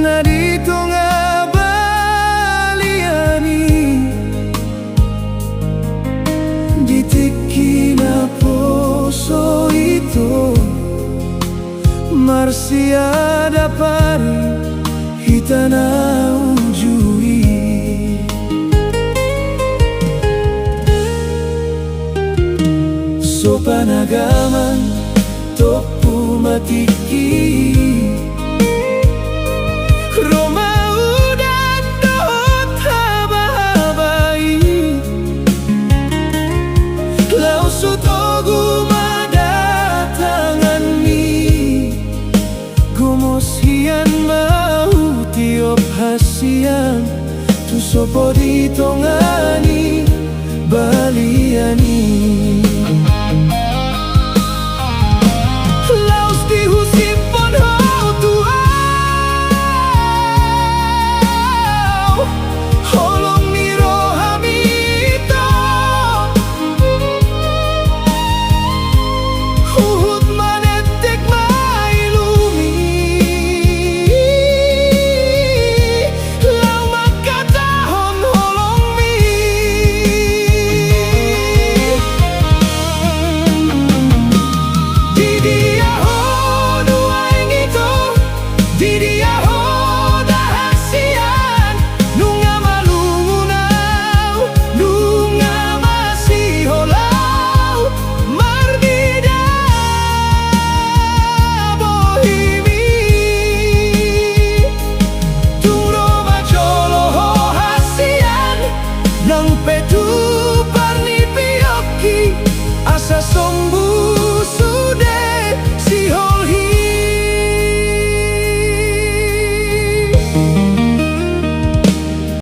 Narito nga baliani Ditik kinapuso ito Marsiada pari hitana ujui So panagaman topu matiki Roma udan dohot haba-habai Lau sutogu madatangan mi Gumos hian mau tiop hasian Tu sopo ditongani baliani Laus dihusipon hau tuau Holong ni rohamito Huhut manetek mailumi Lau makatahon holong mi Didi aho nuai ngito Didi aho dahasian Nunga malungunaw Nunga masiholaw Marbida bohimi Turo majolo hasian Nang